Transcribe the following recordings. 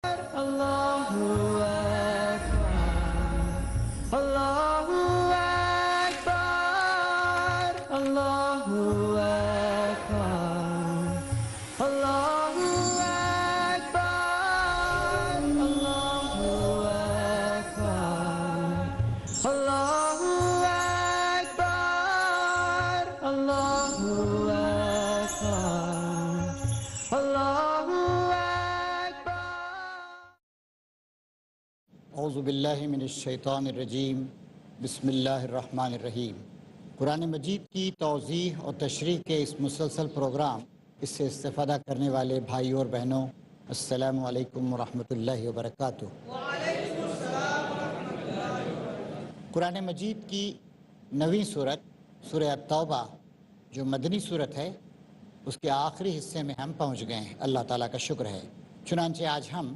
Allahu Akbar, Allahu Akbar, Allahu Akbar, Allahu Akbar, Allahu Akbar, Allahu Akbar, Allahu Akbar, Allahu اعوذ باللہ من الشیطان الرجیم بسم اللہ الرحمن الرحیم۔ قرآن مجید کی توضیح اور تشریح کے اس مسلسل پروگرام اس سے استفادہ کرنے والے بھائی اور بہنوں، السلام علیکم ورحمۃ اللہ وبرکاتہ۔ قرآن مجید کی 9ویں سورت سورہ التوبہ جو مدنی سورت ہے، اس کے آخری حصے میں ہم پہنچ گئے ہیں۔ اللہ تعالیٰ کا شکر ہے۔ چنانچہ آج ہم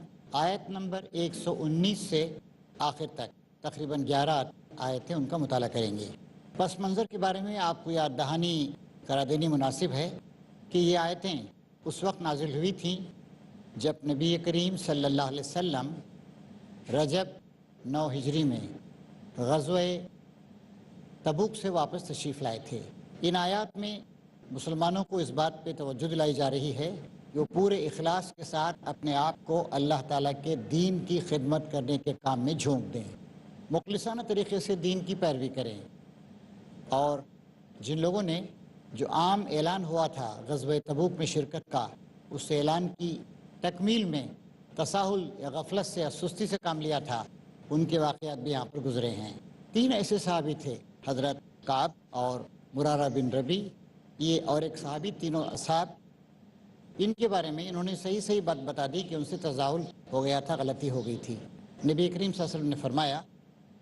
آیت نمبر 119 سے آخر تک تقریباً 11 آیتیں ان کا مطالعہ کریں گے۔ پس منظر کے بارے میں آپ کو یاد دہانی کرا دینی مناسب ہے کہ یہ آیتیں اس وقت نازل ہوئی تھیں جب نبی کریم صلی اللہ علیہ وسلم رجب 9 ہجری میں غزوہ تبوک سے واپس تشریف لائے تھے۔ ان آیات میں مسلمانوں کو اس بات پہ توجہ دلائی جا رہی ہے کہ وہ پورے اخلاص کے ساتھ اپنے آپ کو اللہ تعالیٰ کے دین کی خدمت کرنے کے کام میں جھونک دیں، مخلصانہ طریقے سے دین کی پیروی کریں۔ اور جن لوگوں نے جو عام اعلان ہوا تھا غزوہ تبوک میں شرکت کا، اس اعلان کی تکمیل میں تساہل یا غفلت سے یا سستی سے کام لیا تھا، ان کے واقعات بھی یہاں پر گزرے ہیں۔ 3 ایسے صحابی تھے، حضرت کعب اور مرارہ بن ربی، یہ اور ایک صحابی، تینوں اصحاب۔ ان کے بارے میں انہوں نے صحیح بات بتا دی کہ ان سے تزاحل ہو گیا تھا، غلطی ہو گئی تھی۔ نبی کریم صلی اللہ علیہ وسلم نے فرمایا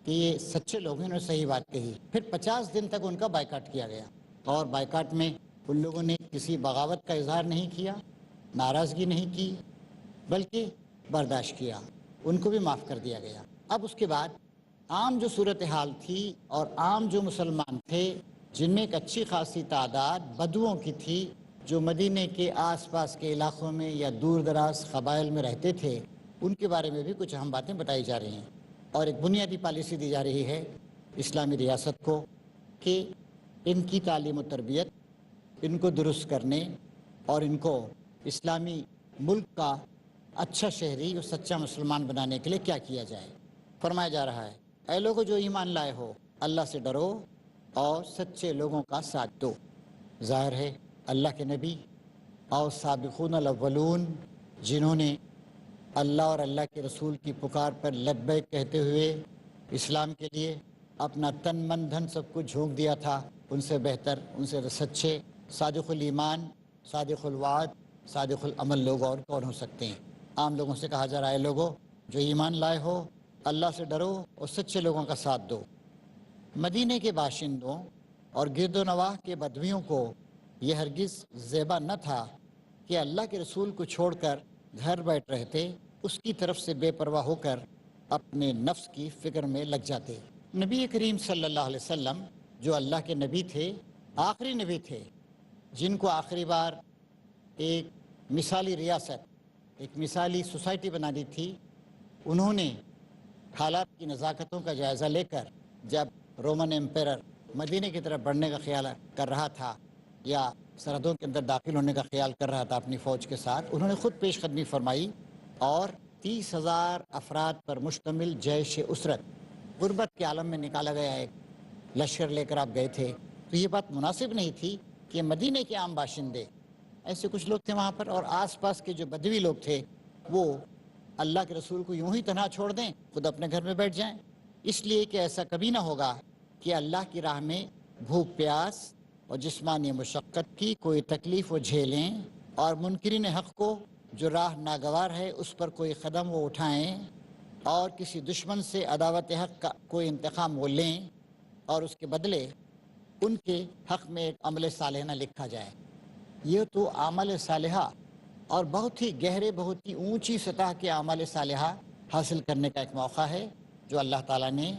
کہ یہ سچے لوگ ہیں، انہوں نے صحیح بات کہی۔ پھر 50 دن تک ان کا بائیکاٹ کیا گیا، اور بائیکاٹ میں ان لوگوں نے کسی بغاوت کا اظہار نہیں کیا، ناراضگی نہیں کی، بلکہ برداشت کیا، ان کو بھی معاف کر دیا گیا۔ اب اس کے بعد عام جو صورتحال تھی اور عام جو مسلمان تھے، جن میں ایک اچھی خاصی تعداد بدوؤں کی تھی جو مدینے کے آس پاس کے علاقوں میں یا دور دراز قبائل میں رہتے تھے، ان کے بارے میں بھی کچھ اہم باتیں بتائی جا رہی ہیں، اور ایک بنیادی پالیسی دی جا رہی ہے اسلامی ریاست کو کہ ان کی تعلیم و تربیت، ان کو درست کرنے اور ان کو اسلامی ملک کا اچھا شہری اور سچا مسلمان بنانے کے لیے کیا کیا جائے۔ فرمایا جا رہا ہے، اے لوگو جو ایمان لائے ہو، اللہ سے ڈرو اور سچے لوگوں کا ساتھ دو۔ ظاہر ہے اللہ کے نبی اور سابقون الاولون جنہوں نے اللہ اور اللہ کے رسول کی پکار پر لبیک کہتے ہوئے اسلام کے لیے اپنا تن من دھن سب کچھ جھونک دیا تھا، ان سے بہتر، ان سے سچے، صادق الایمان، صادق الوعد، صادق العمل لوگ اور کون ہو سکتے ہیں۔ عام لوگوں سے کہا جا رہا ہے، لوگوں جو ایمان لائے ہو، اللہ سے ڈرو اور سچے لوگوں کا ساتھ دو۔ مدینے کے باشندوں اور گرد و نواح کے بدویوں کو یہ ہرگز زیبا نہ تھا کہ اللہ کے رسول کو چھوڑ کر گھر بیٹھ رہتے، اس کی طرف سے بے پرواہ ہو کر اپنے نفس کی فکر میں لگ جاتے۔ نبی کریم صلی اللہ علیہ وسلم جو اللہ کے نبی تھے، آخری نبی تھے، جن کو آخری بار ایک مثالی ریاست، ایک مثالی سوسائٹی بنا دی تھی، انہوں نے حالات کی نزاکتوں کا جائزہ لے کر جب رومن ایمپیرر مدینے کی طرف بڑھنے کا خیال کر رہا تھا یا سرحدوں کے اندر داخل ہونے کا خیال کر رہا تھا اپنی فوج کے ساتھ، انہوں نے خود پیش قدمی فرمائی اور 30,000 افراد پر مشتمل جیش اسرت، غربت کے عالم میں نکالا گیا ایک لشکر لے کر آپ گئے تھے۔ تو یہ بات مناسب نہیں تھی کہ مدینے کے عام باشندے، ایسے کچھ لوگ تھے وہاں پر، اور آس پاس کے جو بدوی لوگ تھے، وہ اللہ کے رسول کو یوں ہی تنہا چھوڑ دیں، خود اپنے گھر میں بیٹھ جائیں۔ اس لیے کہ ایسا کبھی نہ ہوگا کہ اللہ کی راہ میں بھوک پیاس اور جسمانی مشقت کی کوئی تکلیف وہ جھیلیں، اور منکرین حق کو جو راہ ناگوار ہے اس پر کوئی قدم وہ اٹھائیں، اور کسی دشمن سے عداوت حق کا کوئی انتقام وہ لیں، اور اس کے بدلے ان کے حق میں ایک عمل صالح نہ لکھا جائے۔ یہ تو عمل صالحہ اور بہت ہی گہرے، بہت ہی اونچی سطح کے عمل صالحہ حاصل کرنے کا ایک موقع ہے جو اللہ تعالیٰ نے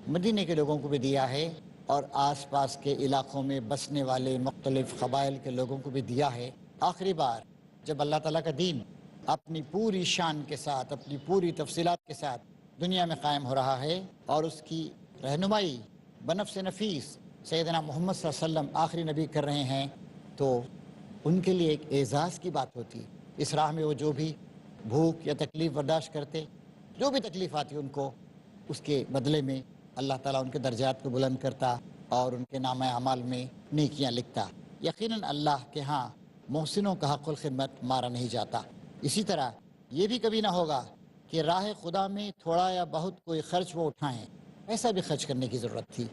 مدینے کے لوگوں کو بھی دیا ہے، اور آس پاس کے علاقوں میں بسنے والے مختلف قبائل کے لوگوں کو بھی دیا ہے۔ آخری بار جب اللہ تعالیٰ کا دین اپنی پوری شان کے ساتھ، اپنی پوری تفصیلات کے ساتھ دنیا میں قائم ہو رہا ہے، اور اس کی رہنمائی بنفس نفیس سیدنا محمد صلی اللہ علیہ وسلم آخری نبی کر رہے ہیں، تو ان کے لیے ایک اعزاز کی بات ہوتی۔ اس راہ میں وہ جو بھی بھوک یا تکلیف برداشت کرتے، جو بھی تکلیف آتی ان کو، اس کے بدلے میں اللہ تعالیٰ ان کے درجات کو بلند کرتا اور ان کے نامہ اعمال میں نیکیاں لکھتا۔ یقیناً اللہ کے ہاں محسنوں کا حق الخدمت مارا نہیں جاتا۔ اسی طرح یہ بھی کبھی نہ ہوگا کہ راہ خدا میں تھوڑا یا بہت کوئی خرچ وہ اٹھائیں، ایسا بھی خرچ کرنے کی ضرورت تھی۔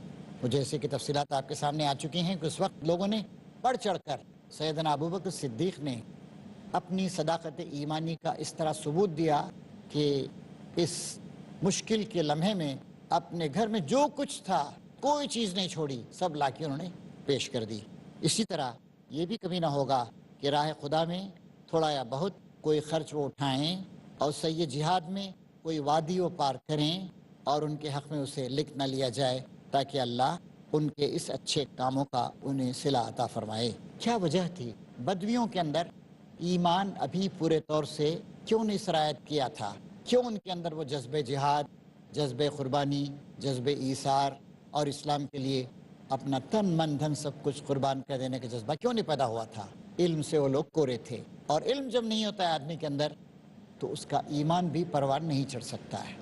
وہ جیسے کہ تفصیلات آپ کے سامنے آ چکی ہیں کہ اس وقت لوگوں نے بڑھ چڑھ کر سیدنا ابوبکر صدیق نے اپنی صداقت ایمانی کا اس طرح ثبوت دیا کہ اس مشکل کے لمحے میں اپنے گھر میں جو کچھ تھا کوئی چیز نہیں چھوڑی، سب لا کے انہوں نے پیش کر دی۔ اسی طرح یہ بھی کبھی نہ ہوگا کہ راہ خدا میں تھوڑا یا بہت کوئی خرچ وہ اٹھائیں اور سید جہاد میں کوئی وادی وہ پار کریں اور ان کے حق میں اسے لکھ نہ لیا جائے، تاکہ اللہ ان کے اس اچھے کاموں کا انہیں صلہ عطا فرمائے۔ کیا وجہ تھی؟ بدویوں کے اندر ایمان ابھی پورے طور سے کیوں نہیں سرایت کیا تھا؟ کیوں ان کے اندر وہ جذبہ جہاد، جذبہ قربانی، جذبہ ایثار اور اسلام کے لیے اپنا تن من دھن سب کچھ قربان کر دینے کا جذبہ کیوں نہیں پیدا ہوا تھا؟ علم سے وہ لوگ کورے تھے، اور علم جب نہیں ہوتا ہے آدمی کے اندر تو اس کا ایمان بھی پروان نہیں چڑھ سکتا ہے۔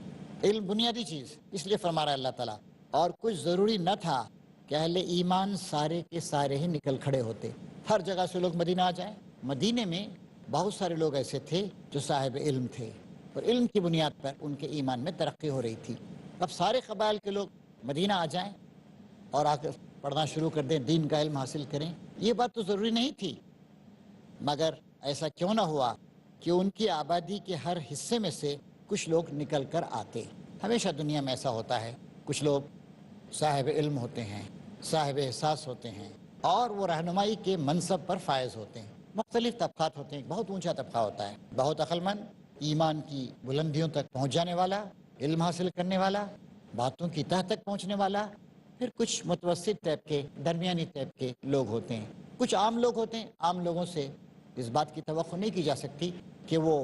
علم بنیادی چیز، اس لیے فرما رہا ہے اللہ تعالیٰ، اور کچھ ضروری نہ تھا کہ اہل ایمان سارے کے سارے ہی نکل کھڑے ہوتے، ہر جگہ سے لوگ مدینہ آ جائیں۔ مدینے میں بہت سارے لوگ ایسے تھے جو صاحب علم تھے، اور علم کی بنیاد پر ان کے ایمان میں ترقی ہو رہی تھی۔ اب سارے قبائل کے لوگ مدینہ آ جائیں اور آ کر پڑھنا شروع کر دیں، دین کا علم حاصل کریں، یہ بات تو ضروری نہیں تھی، مگر ایسا کیوں نہ ہوا کہ ان کی آبادی کے ہر حصے میں سے کچھ لوگ نکل کر آتے۔ ہمیشہ دنیا میں ایسا ہوتا ہے، کچھ لوگ صاحب علم ہوتے ہیں، صاحب احساس ہوتے ہیں، اور وہ رہنمائی کے منصب پر فائز ہوتے ہیں۔ مختلف طبقات ہوتے ہیں، بہت اونچا طبقہ ہوتا ہے، بہت عقل مند، ایمان کی بلندیوں تک پہنچ جانے والا، علم حاصل کرنے والا، باتوں کی تہ تک پہنچنے والا۔ پھر کچھ متوسط ٹائپ کے، درمیانی ٹائپ کے لوگ ہوتے ہیں، کچھ عام لوگ ہوتے ہیں۔ عام لوگوں سے اس بات کی توقع نہیں کی جا سکتی کہ وہ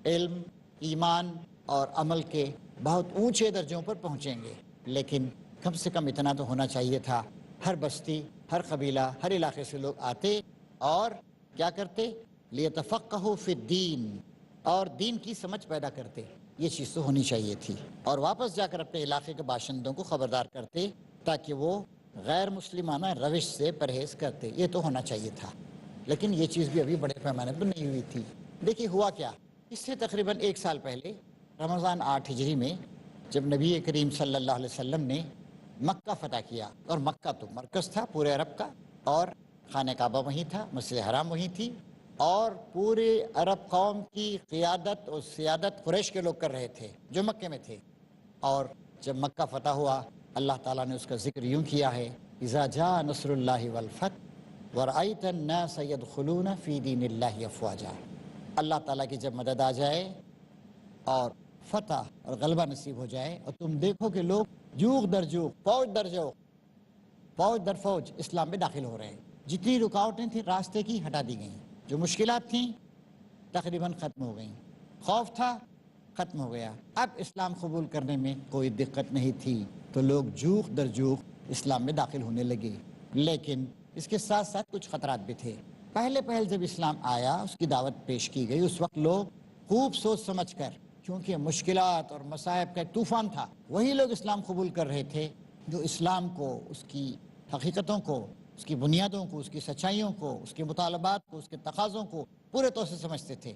علم، ایمان اور عمل کے بہت اونچے درجوں پر پہنچیں گے، لیکن کم سے کم اتنا تو ہونا چاہیے تھا۔ ہر بستی، ہر قبیلہ، ہر علاقے سے لوگ آتے اور کیا کرتے؟ لیتفقہوا فی الدین، اور دین کی سمجھ پیدا کرتے۔ یہ چیز تو ہونی چاہیے تھی، اور واپس جا کر اپنے علاقے کے باشندوں کو خبردار کرتے تاکہ وہ غیر مسلمانہ روش سے پرہیز کرتے۔ یہ تو ہونا چاہیے تھا، لیکن یہ چیز بھی ابھی بڑے پیمانے پر نہیں ہوئی تھی۔ دیکھیے ہوا کیا، اس سے تقریباً 1 سال پہلے رمضان 8 ہجری میں جب نبی کریم صلی اللہ علیہ وسلم نے مکہ فتح کیا، اور مکہ تو مرکز تھا پورے عرب کا، اور خانہ کعبہ وہیں تھا، مسجد حرام وہیں تھی، اور پورے عرب قوم کی قیادت اور سیادت قریش کے لوگ کر رہے تھے جو مکے میں تھے۔ اور جب مکہ فتح ہوا، اللہ تعالیٰ نے اس کا ذکر یوں کیا ہے، اذا جاء نصر اللہ والفتح ورأیت الناس يدخلون فی دین اللہ افواجا۔ اللہ تعالیٰ کی جب مدد آ جائے اور فتح اور غلبہ نصیب ہو جائے، اور تم دیکھو کہ لوگ جوغ در جوغ، فوج در جوغ، فوج در فوج اسلام میں داخل ہو رہے ہیں۔ جتنی رکاوٹیں تھیں راستے کی ہٹا دی گئیں، جو مشکلات تھیں تقریباً ختم ہو گئیں، خوف تھا ختم ہو گیا، اب اسلام قبول کرنے میں کوئی دقت نہیں تھی، تو لوگ جوغ در جوغ اسلام میں داخل ہونے لگے۔ لیکن اس کے ساتھ ساتھ کچھ خطرات بھی تھے۔ پہلے جب اسلام آیا، اس کی دعوت پیش کی گئی، اس وقت لوگ خوب سوچ سمجھ کر، کیونکہ مشکلات اور مصائب کا ایک طوفان تھا، وہی لوگ اسلام قبول کر رہے تھے جو اسلام کو، اس کی حقیقتوں کو، اس کی بنیادوں کو، اس کی سچائیوں کو، اس کے مطالبات کو، اس کے تقاضوں کو پورے طور سے سمجھتے تھے۔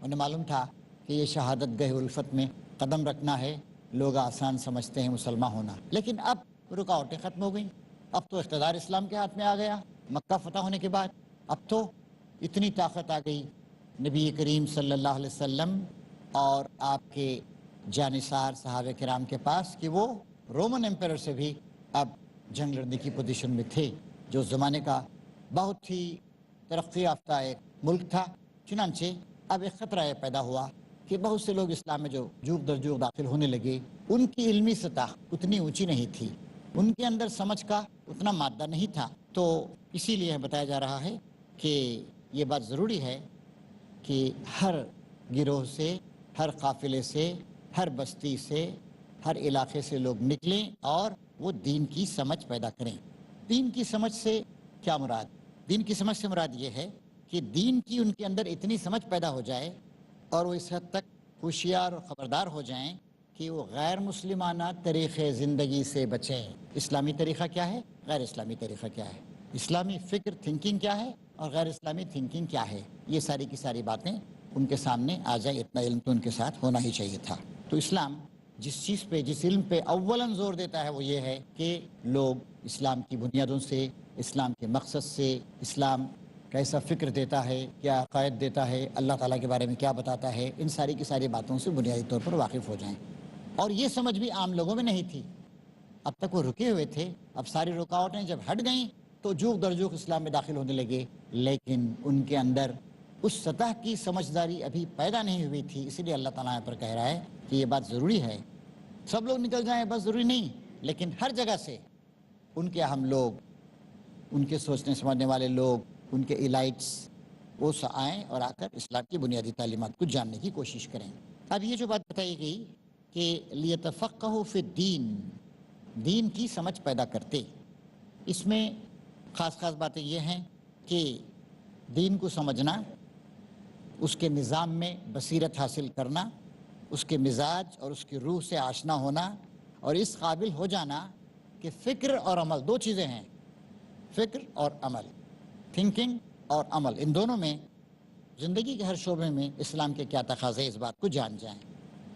انہیں معلوم تھا کہ یہ شہادت گہ الفت میں قدم رکھنا ہے، لوگ آسان سمجھتے ہیں مسلمان ہونا، لیکن اب رکاوٹیں ختم ہو گئیں، اب تو اقتدار اسلام کے ہاتھ میں آ گیا۔ مکہ فتح ہونے کے بعد اب تو اتنی طاقت آ گئی نبی کریم صلی اللہ علیہ وسلم اور آپ کے جانثار صحابہ کرام کے پاس کہ وہ رومن ایمپائر سے بھی اب جنگ لڑنے کی پوزیشن میں تھے، جو زمانے کا بہت ہی ترقی یافتہ ایک ملک تھا۔ چنانچہ اب ایک خطرہ یہ پیدا ہوا کہ بہت سے لوگ اسلام میں جو جوگ در جوگ داخل ہونے لگے، ان کی علمی سطح اتنی اونچی نہیں تھی، ان کے اندر سمجھ کا اتنا مادہ نہیں تھا۔ تو اسی لیے بتایا جا رہا ہے کہ یہ بات ضروری ہے کہ ہر گروہ سے، ہر قافلے سے، ہر بستی سے، ہر علاقے سے لوگ نکلیں اور وہ دین کی سمجھ پیدا کریں۔ دین کی سمجھ سے کیا مراد؟ دین کی سمجھ سے مراد یہ ہے کہ دین کی ان کے اندر اتنی سمجھ پیدا ہو جائے اور وہ اس حد تک ہوشیار اور خبردار ہو جائیں کہ وہ غیر مسلمانہ طریقے زندگی سے بچیں۔ اسلامی طریقہ کیا ہے، غیر اسلامی طریقہ کیا ہے، اسلامی فکر تھنکنگ کیا ہے اور غیر اسلامی تھنکنگ کیا ہے، یہ ساری کی ساری باتیں ان کے سامنے آ جائے۔ اتنا علم تو ان کے ساتھ ہونا ہی چاہیے تھا۔ تو اسلام جس چیز پہ، جس علم پہ اولاً زور دیتا ہے وہ یہ ہے کہ لوگ اسلام کی بنیادوں سے، اسلام کے مقصد سے، اسلام کیسا فکر دیتا ہے، کیا عقائد دیتا ہے، اللہ تعالیٰ کے بارے میں کیا بتاتا ہے، ان ساری کی ساری باتوں سے بنیادی طور پر واقف ہو جائیں۔ اور یہ سمجھ بھی عام لوگوں میں نہیں تھی، اب تک وہ رکے ہوئے تھے، اب ساری رکاوٹیں جب ہٹ گئیں تو جوک در جوک اسلام میں داخل ہونے لگے، لیکن ان کے اندر اس سطح کی سمجھداری ابھی پیدا نہیں ہوئی تھی۔ اسی لیے اللہ تعالیٰ یہاں پر کہہ رہا ہے کہ یہ بات ضروری ہے، سب لوگ نکل جائیں بس ضروری نہیں، لیکن ہر جگہ سے ان کے اہم لوگ، ان کے سوچنے سمجھنے والے لوگ، ان کے ایلائٹس وہ آئیں اور آ کر اسلام کی بنیادی تعلیمات کو جاننے کی کوشش کریں۔ اب یہ جو بات بتائی گئی کہ لیتفقہوا فی الدین، دین کی سمجھ پیدا کرتے، اس میں خاص خاص باتیں یہ ہیں کہ دین کو سمجھنا، اس کے نظام میں بصیرت حاصل کرنا، اس کے مزاج اور اس کی روح سے آشنا ہونا، اور اس قابل ہو جانا کہ فکر اور عمل دو چیزیں ہیں، فکر اور عمل، تھنکنگ اور عمل، ان دونوں میں زندگی کے ہر شعبے میں اسلام کے کیا تقاضے ہیں اس بات کو جان جائیں۔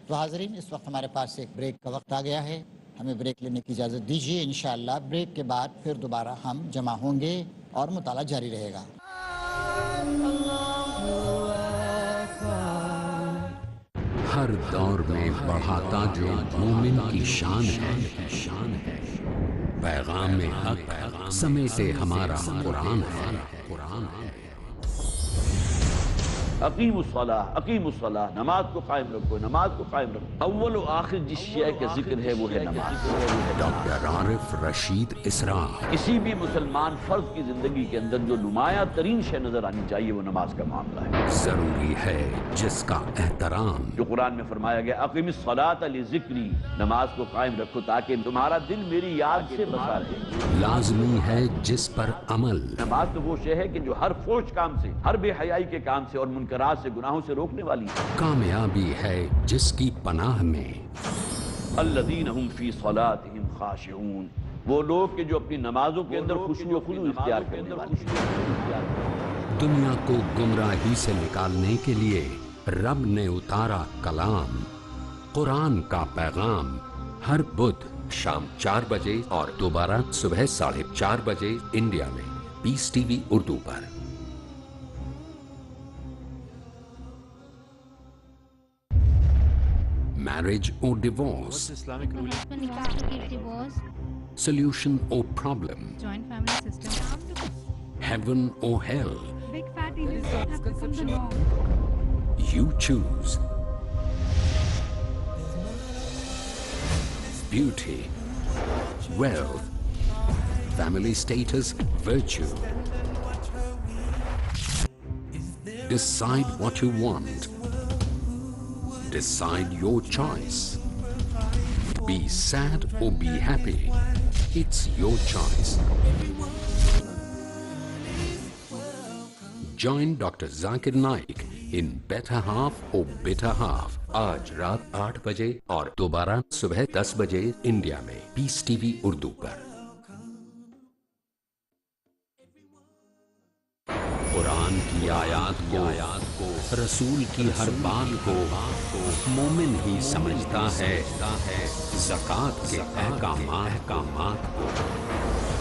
تو حاضرین، اس وقت ہمارے پاس ایک بریک کا وقت آ گیا ہے، ہمیں بریک لینے کی اجازت دیجیے۔ انشاءاللہ بریک کے بعد پھر دوبارہ ہم جمع ہوں گے اور مطالعہ جاری رہے گا۔ ہر دور میں بڑھاتا جو مومن کی شان ہے، پیغام حق سمیتے ہمارا قرآن ہے۔ اقیم الصلاح، نماز کو قائم رکھو، نماز کو قائم رکھو۔ اول و آخر جس شے کا ذکر ہے وہ ہے نماز۔ ڈاکٹر عارف رشید اسرا۔ کسی بھی مسلمان فرد کی زندگی کے اندر جو نمایاں ترین شے نظر آنی چاہیے وہ نماز کا معاملہ ہے۔ ضروری ہے جس کا احترام، جو قرآن میں فرمایا گیا اقیم الصلاۃ لذکری، نماز کو قائم رکھو تاکہ تمہارا دل میری یاد سے بسا رہے۔ لازمی ہے جس پر عمل۔ نماز تو وہ شے ہے کہ جو ہر فحش کام سے، ہر بے حیائی کے کام سے اور منکرات سے، گناہوں سے روکنے والی ہے۔ کامیابی ہے جس کی پناہ میں۔ الذین هم فی صلاتهم خاشعون، وہ لوگ کہ جو اپنی نمازوں کے اندر خشوع و خضوع اختیار کرنے والے ہیں۔ دنیا کو گمراہی سے نکالنے کے لیے رب نے اتارا کلام، قرآن کا پیغام، ہر بدھ شام 4 بجے اور دوبارہ صبح 4:30 بجے انڈیا میں پیس ٹی وی اردو پر۔ Marriage or divorce, divorce, solution or problem, joint family system, heaven or hell, big fat ills have become the norm. you choose. Beauty, wealth, family status, virtue. Decide what you want. Decide your choice. Be sad or be happy. It's your choice. Join Dr. Zakir Naik in Better Half or Bitter Half. آج رات 8 بجے اور دوبارہ صبح 10 بجے India میں Peace TV Urdu پر۔ قرآن کی آیات کو رسول کی ہر بات کو مومن ہی سمجھتا ہے، زکوٰۃ کے احکامات کو۔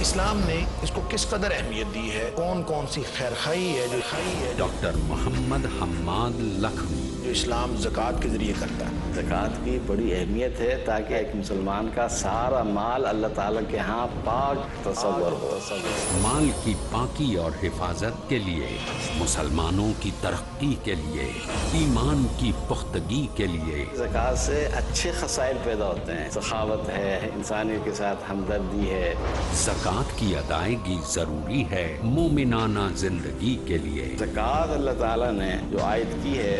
اسلام نے اس کو کس قدر اہمیت دی ہے، کون کون سی خیر خواہی ہے جو ڈاکٹر محمد حماد لکھنوی۔ جو اسلام زکوٰۃ کے ذریعے کرتا ہے۔ زکوٰۃ کی بڑی اہمیت ہے تاکہ ایک مسلمان کا سارا مال اللہ تعالیٰ کے ہاں پاک تصور ہو۔ مال کی پاکی اور حفاظت کے لیے، مسلمانوں کی ترقی کے لیے، ایمان کی پختگی کے لیے۔ زکوٰۃ سے اچھے خصائل پیدا ہوتے ہیں، سخاوت ہے، انسانیت کے ساتھ ہمدردی ہے۔ زکوٰۃ کی ادائیگی ضروری ہے مومنانہ زندگی کے لیے۔ زکوٰۃ اللہ تعالیٰ نے جو عائد کی ہے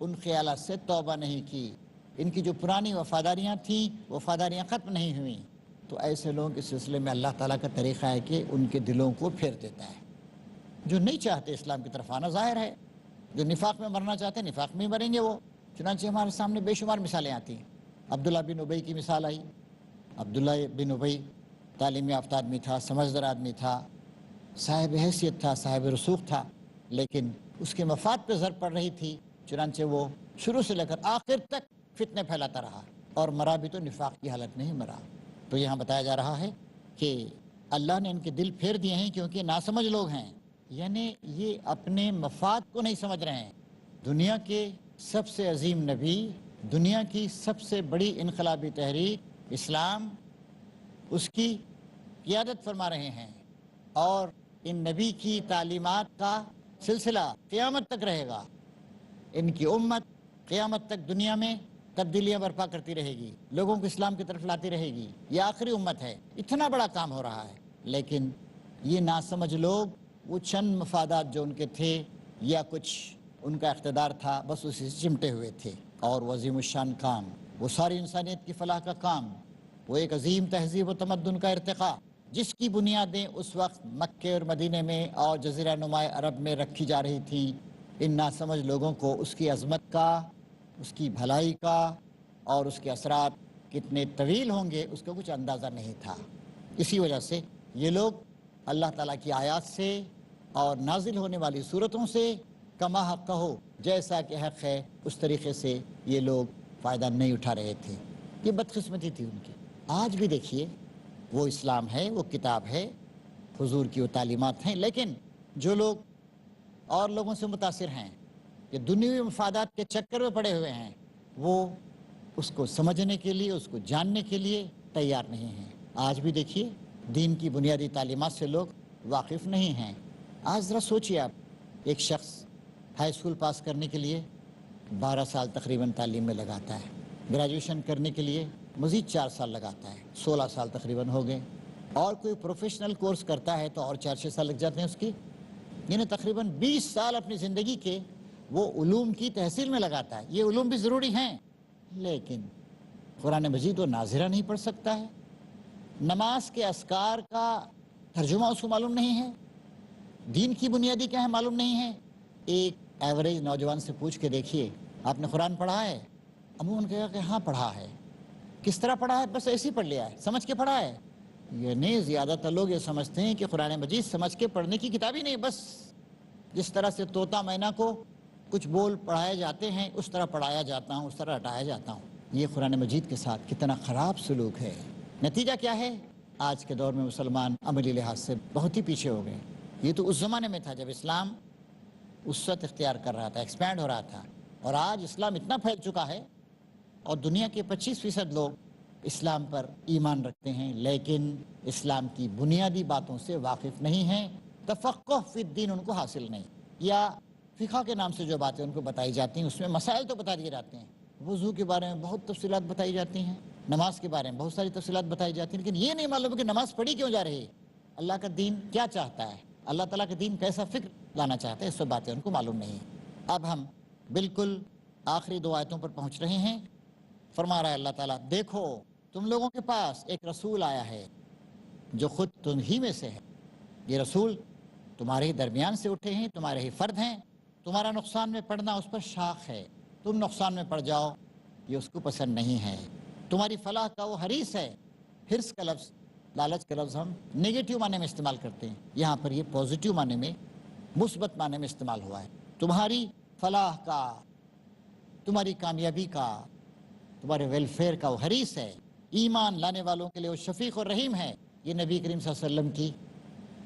ان خیالات سے توبہ نہیں کی، ان کی جو پرانی وفاداریاں تھیں وفاداریاں ختم نہیں ہوئیں، تو ایسے لوگوں کے سلسلے میں اللہ تعالیٰ کا طریقہ ہے کہ ان کے دلوں کو پھیر دیتا ہے۔ جو نہیں چاہتے اسلام کی طرف آنا، ظاہر ہے جو نفاق میں مرنا چاہتے ہیں نفاق میں ہی مریں گے وہ۔ چنانچہ ہمارے سامنے بے شمار مثالیں آتی ہیں۔ عبداللہ بن ابی کی مثال آئی۔ عبداللہ بن ابی تعلیم یافتہ آدمی تھا، سمجھدار آدمی تھا، صاحب حیثیت تھا، صاحب رسوخ تھا، لیکن اس کے مفاد پہ ضرب پڑ رہی تھی، چنانچہ وہ شروع سے لے کر آخر تک فتنے پھیلاتا رہا، اور مرا بھی تو نفاق کی حالت میں ہی مرا۔ تو یہاں بتایا جا رہا ہے کہ اللہ نے ان کے دل پھیر دیے ہیں کیونکہ ناسمجھ لوگ ہیں، یعنی یہ اپنے مفاد کو نہیں سمجھ رہے ہیں۔ دنیا کے سب سے عظیم نبی، دنیا کی سب سے بڑی انقلابی تحریک اسلام، اس کی قیادت فرما رہے ہیں، اور ان نبی کی تعلیمات کا سلسلہ قیامت تک رہے گا۔ ان کی امت قیامت تک دنیا میں تبدیلیاں برپا کرتی رہے گی، لوگوں کو اسلام کی طرف لاتی رہے گی۔ یہ آخری امت ہے، اتنا بڑا کام ہو رہا ہے، لیکن یہ ناسمجھ لوگ وہ چند مفادات جو ان کے تھے یا کچھ ان کا اقتدار تھا، بس اسی سے چمٹے ہوئے تھے۔ اور وہ عظیم الشان کام، وہ ساری انسانیت کی فلاح کا کام، وہ ایک عظیم تہذیب و تمدن کا ارتقاء، جس کی بنیادیں اس وقت مکے اور مدینے میں اور جزیرہ نما عرب میں رکھی جا رہی تھیں، ان ناسمجھ لوگوں کو اس کی عظمت کا، اس کی بھلائی کا اور اس کے اثرات کتنے طویل ہوں گے اس کا کچھ اندازہ نہیں تھا۔ اسی وجہ سے یہ لوگ اللہ تعالیٰ کی آیات سے اور نازل ہونے والی صورتوں سے کما حق ہو، جیسا کہ حق ہے اس طریقے سے یہ لوگ فائدہ نہیں اٹھا رہے تھے۔ یہ بدقسمتی تھی ان کی۔ آج بھی دیکھیے وہ اسلام ہے، وہ کتاب ہے، حضور کی وہ تعلیمات ہیں، لیکن جو لوگ اور لوگوں سے متاثر ہیں، یہ دنیوی مفادات کے چکر میں پڑے ہوئے ہیں، وہ اس کو سمجھنے کے لیے، اس کو جاننے کے لیے تیار نہیں ہیں۔ آج بھی دیکھیے دین کی بنیادی تعلیمات سے لوگ واقف نہیں ہیں۔ آج ذرا سوچیے آپ، ایک شخص ہائی اسکول پاس کرنے کے لیے 12 سال تقریباً تعلیم میں لگاتا ہے، گریجویشن کرنے کے لیے مزید 4 سال لگاتا ہے، 16 سال تقریباً ہو گئے، اور کوئی پروفیشنل کورس کرتا ہے تو اور 4-6 سال لگ جاتے ہیں اس کی، یعنی تقریباً 20 سال اپنی زندگی کے وہ علوم کی تحصیل میں لگاتا ہے۔ یہ علوم بھی ضروری ہیں، لیکن قرآن مجید وہ ناظرہ نہیں پڑھ سکتا ہے، نماز کے اذکار کا ترجمہ اس کو معلوم نہیں ہے، دین کی بنیادی کیا ہے معلوم نہیں ہے۔ ایک ایوریج نوجوان سے پوچھ کے دیکھیے آپ نے قرآن پڑھا ہے؟ عموماً کہا کہ ہاں پڑھا ہے۔ کس طرح پڑھا ہے؟ بس ایسے ہی پڑھ لیا ہے، سمجھ کے پڑھا ہے؟ یعنی زیادہ تر لوگ یہ سمجھتے ہیں کہ قرآن مجید سمجھ کے پڑھنے کی کتاب ہی نہیں، بس جس طرح سے طوطا مینا کو کچھ بول پڑھائے جاتے ہیں اس طرح پڑھایا جاتا ہوں، اس طرح ہٹایا جاتا ہوں۔ یہ قرآن مجید کے ساتھ کتنا خراب سلوک ہے۔ نتیجہ کیا ہے؟ آج کے دور میں مسلمان عملی لحاظ سے بہت ہی پیچھے ہو گئے۔ یہ تو اس زمانے میں تھا جب اسلام وسعت اختیار کر رہا تھا، ایکسپینڈ ہو رہا تھا، اور آج اسلام اتنا پھیل چکا ہے اور دنیا کے 25% لوگ اسلام پر ایمان رکھتے ہیں، لیکن اسلام کی بنیادی باتوں سے واقف نہیں ہیں، تفقہ فی الدین ان کو حاصل نہیں، یا فقہ کے نام سے جو باتیں ان کو بتائی جاتی ہیں اس میں مسائل تو بتا دیے جاتے ہیں، وضو کے بارے میں بہت تفصیلات بتائی جاتی ہیں، نماز کے بارے میں بہت ساری تفصیلات بتائی جاتی ہیں، لیکن یہ نہیں معلوم کہ نماز پڑھی کیوں جا رہی ہے، اللہ کا دین کیا چاہتا ہے، اللہ تعالیٰ کا دین کیسا فکر لانا چاہتا ہے، اس سب باتیں ان کو معلوم نہیں۔ اب ہم بالکل آخری 2 آیتوں پر پہنچ رہے ہیں۔ فرما رہا ہے اللہ تعالیٰ، دیکھو تم لوگوں کے پاس ایک رسول آیا ہے جو خود تم ہی میں سے ہے، یہ رسول تمہارے ہی درمیان سے اٹھے ہیں، تمہارے ہی فرد ہیں، تمہارا نقصان میں پڑنا اس پر شاق ہے، تم نقصان میں پڑ جاؤ یہ اس کو پسند نہیں ہے، تمہاری فلاح کا وہ حریص ہے۔ حرص کا لفظ، لالچ کا لفظ ہم نیگیٹو معنی میں استعمال کرتے ہیں، یہاں پر یہ پازیٹیو معنی میں، مثبت معنی میں استعمال ہوا ہے۔ تمہاری فلاح کا، تمہاری کامیابی کا، تمہارے ویلفیئر کا وہ حریص ہے، ایمان لانے والوں کے لیے وہ شفیق اور رحیم ہے۔ یہ نبی کریم صلی اللہ علیہ وسلم کی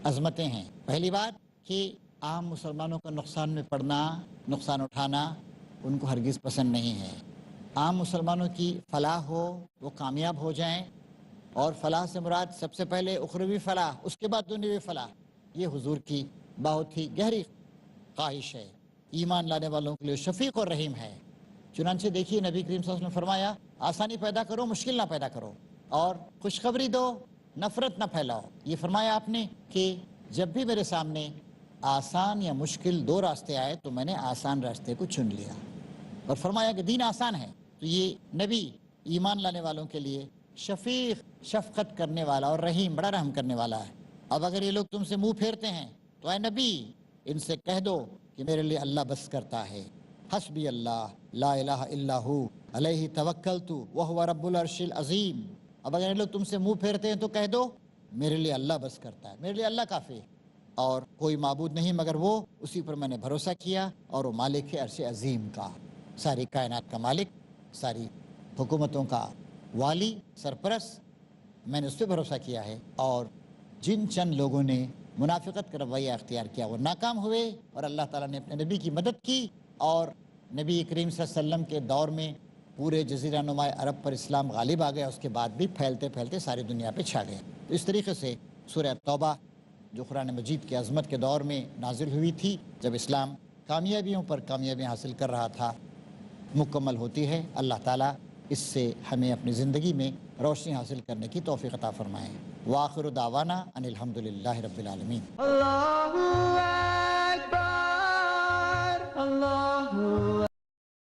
عظمتیں ہیں۔ پہلی بات کہ عام مسلمانوں کا نقصان میں پڑنا، نقصان اٹھانا ان کو ہرگز پسند نہیں ہے۔ عام مسلمانوں کی فلاح ہو، وہ کامیاب ہو جائیں، اور فلاح سے مراد سب سے پہلے اخروی فلاح، اس کے بعد دنیوی فلاح، یہ حضور کی بہت ہی گہری خواہش ہے۔ ایمان لانے والوں کے لیے شفیق اور رحیم ہے۔ چنانچہ دیکھیے نبی کریم صلی اللہ علیہ وسلم نے فرمایا، آسانی پیدا کرو، مشکل نہ پیدا کرو، اور خوشخبری دو، نفرت نہ پھیلاؤ۔ یہ فرمایا آپ نے کہ جب بھی میرے سامنے آسان یا مشکل 2 راستے آئے تو میں نے آسان راستے کو چن لیا، اور فرمایا کہ دین آسان ہے. تو یہ نبی ایمان لانے والوں کے لیے شفیق، شفقت کرنے والا اور رحیم، بڑا رحم کرنے والا ہے. اب اگر یہ لوگ تم سے منہ پھیرتے ہیں تو اے نبی ان سے کہہ دو کہ میرے لیے اللہ بس کرتا ہے. حسبی اللہ لا الہ الا ہو علیہ توکلت وہو رب العرش العظیم. اب اگر یہ لوگ تم سے منہ پھیرتے ہیں تو کہہ دو میرے لیے اللہ بس کرتا ہے، میرے لیے اللہ کافی ہے، اور کوئی معبود نہیں مگر وہ، اسی پر میں نے بھروسہ کیا، اور وہ مالک ہے عرش عظیم کا، ساری کائنات کا مالک، ساری حکومتوں کا والی، سرپرست. میں نے اس پہ بھروسہ کیا ہے. اور جن چند لوگوں نے منافقت کا رویہ اختیار کیا وہ ناکام ہوئے، اور اللہ تعالیٰ نے اپنے نبی کی مدد کی، اور نبی کریم صلی اللہ علیہ وسلم کے دور میں پورے جزیرہ نما عرب پر اسلام غالب آ گیا. اس کے بعد بھی پھیلتے پھیلتے ساری دنیا پہ چھا گیا. تو اس طریقے سے سورہ توبہ جو قرآن مجید کی عظمت کے دور میں نازل ہوئی تھی، جب اسلام کامیابیوں پر کامیابیاں حاصل کر رہا تھا، مکمل ہوتی ہے. اللہ تعالیٰ اس سے ہمیں اپنی زندگی میں روشنی حاصل کرنے کی توفیق عطا فرمائیں. وآخر دعوانا ان الحمد للہ رب العالمین. Allahu